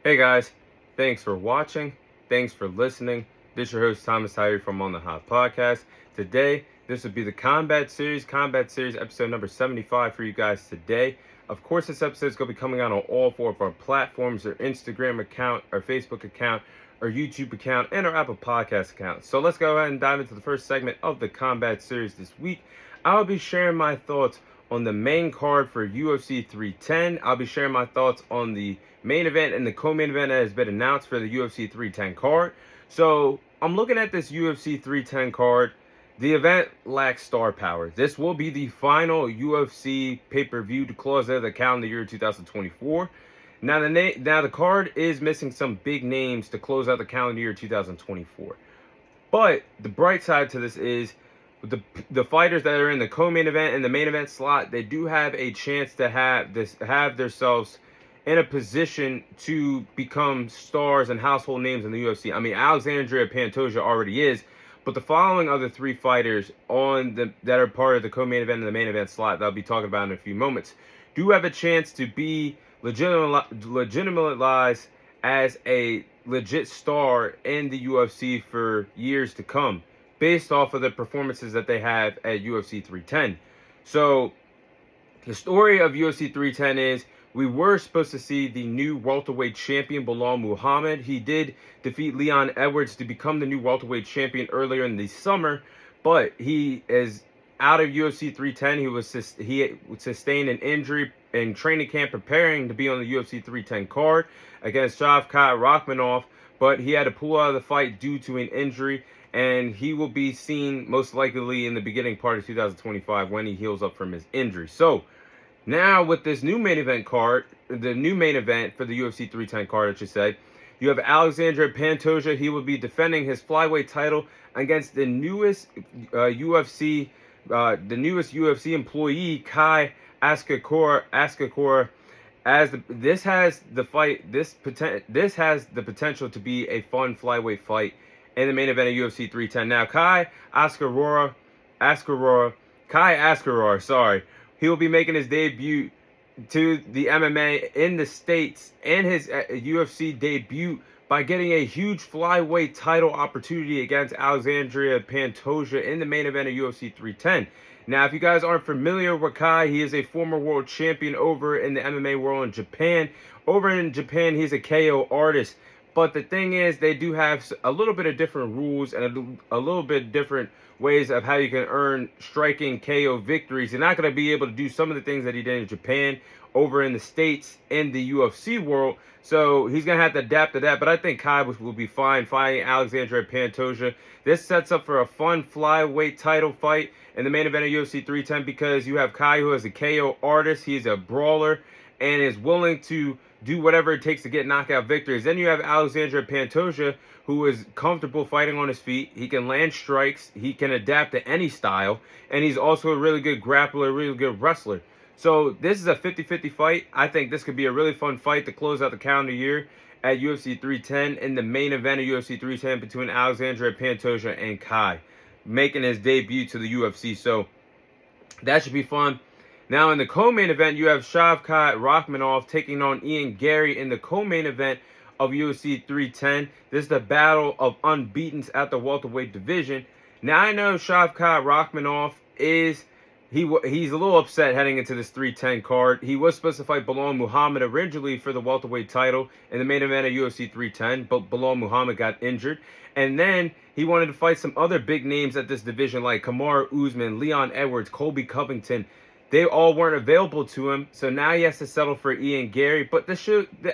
Hey guys, thanks for watching. Thanks for listening. This is your host Thomas Tyree from On the Hot Podcast. Today, this would be the Combat Series episode number 75 for you guys today. Of course, this episode is going to be coming out on all four of our platforms: our Instagram account, our Facebook account, our YouTube account, and our Apple Podcast account. So let's go ahead and dive into the first segment of the Combat Series this week. I'll be sharing my thoughts on the main card for UFC 310. I'll be sharing my thoughts on the main event and the co-main event that has been announced for the UFC 310 card. So I'm looking at this UFC 310 card. The event lacks star power. This will be the final UFC pay-per-view to close out the calendar year 2024. Now the card is missing some big names to close out the calendar year 2024. But the bright side to this is the fighters that are in the co-main event and the main event slot, they do have a chance to have themselves in a position to become stars and household names in the UFC. I mean, Alexandria Pantoja already is, but the following other three fighters that are part of the co-main event and the main event slot that I'll be talking about in a few moments do have a chance to be legitimized as a legit star in the UFC for years to come, based off of the performances that they have at UFC 310. So the story of UFC 310 is we were supposed to see the new welterweight champion, Belal Muhammad. He did defeat Leon Edwards to become the new welterweight champion earlier in the summer, but he is out of UFC 310. He sustained an injury in training camp preparing to be on the UFC 310 card against Shavkat Rakhmonov, but he had to pull out of the fight due to an injury, and he will be seen most likely in the beginning part of 2025 when he heals up from his injury. So now with this new main event card, the new main event for the UFC 310 card, I should say, you have Alexandria Pantoja. He will be defending his flyweight title against the newest UFC employee, Kai Asakura. This has the potential to be a fun flyweight fight in the main event of UFC 310. Now, Kai Asakura, sorry, he will be making his debut to the MMA in the States and his UFC debut by getting a huge flyweight title opportunity against Alexandria Pantoja in the main event of UFC 310. Now, if you guys aren't familiar with Kai, he is a former world champion over in the MMA world in Japan. Over in Japan, he's a KO artist. But the thing is, they do have a little bit of different rules and a little bit different ways of how you can earn striking KO victories. You're not going to be able to do some of the things that he did in Japan over in the States in the UFC world. So he's going to have to adapt to that. But I think Kai will be fine fighting Alexandria Pantoja. This sets up for a fun flyweight title fight in the main event of UFC 310 because you have Kai, who is a KO artist. He's a brawler and is willing to do whatever it takes to get knockout victories. Then you have Alexandria Pantoja, who is comfortable fighting on his feet. He can land strikes. He can adapt to any style. And he's also a really good grappler, really good wrestler. So this is a 50-50 fight. I think this could be a really fun fight to close out the calendar year at UFC 310 in the main event of UFC 310 between Alexandria Pantoja and Kai, making his debut to the UFC. So that should be fun. Now, in the co-main event, you have Shavkat Rakhmonov taking on Ian Gary in the co-main event of UFC 310. This is the battle of unbeatens at the welterweight division. Now, I know Shavkat Rakhmonov he's a little upset heading into this 310 card. He was supposed to fight Belal Muhammad originally for the welterweight title in the main event of UFC 310, but Belal Muhammad got injured. And then he wanted to fight some other big names at this division like Kamaru Usman, Leon Edwards, Colby Covington. They all weren't available to him, so now he has to settle for Ian Gary. But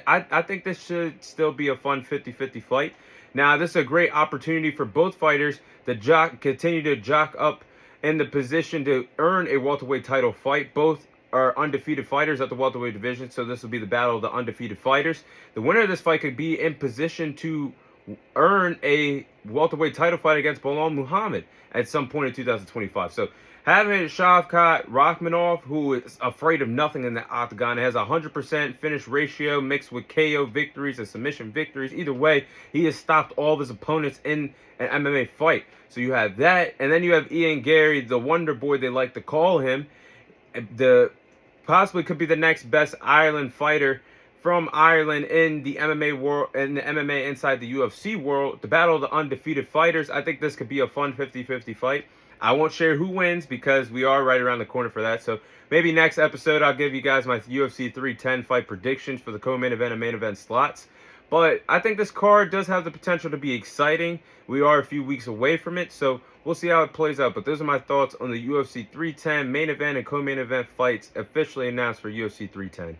I think this should still be a fun 50-50 fight. Now, this is a great opportunity for both fighters to continue to jock up in the position to earn a welterweight title fight. Both are undefeated fighters at the welterweight division, so this will be the battle of the undefeated fighters. The winner of this fight could be in position to earn a welterweight title fight against Belal Muhammad at some point in 2025. So having Shavkat Rakhmonov, who is afraid of nothing in the octagon, has a 100% finish ratio mixed with KO victories and submission victories. Either way, he has stopped all of his opponents in an MMA fight. So you have that, and then you have Ian Gary, the Wonder Boy they like to call him, possibly could be the next best Ireland fighter from Ireland in the MMA world, in the MMA inside the UFC world, the battle of the undefeated fighters. I think this could be a fun 50-50 fight. I won't share who wins because we are right around the corner for that. So maybe next episode I'll give you guys my UFC 310 fight predictions for the co-main event and main event slots. But I think this card does have the potential to be exciting. We are a few weeks away from it, so we'll see how it plays out. But those are my thoughts on the UFC 310 main event and co-main event fights officially announced for UFC 310.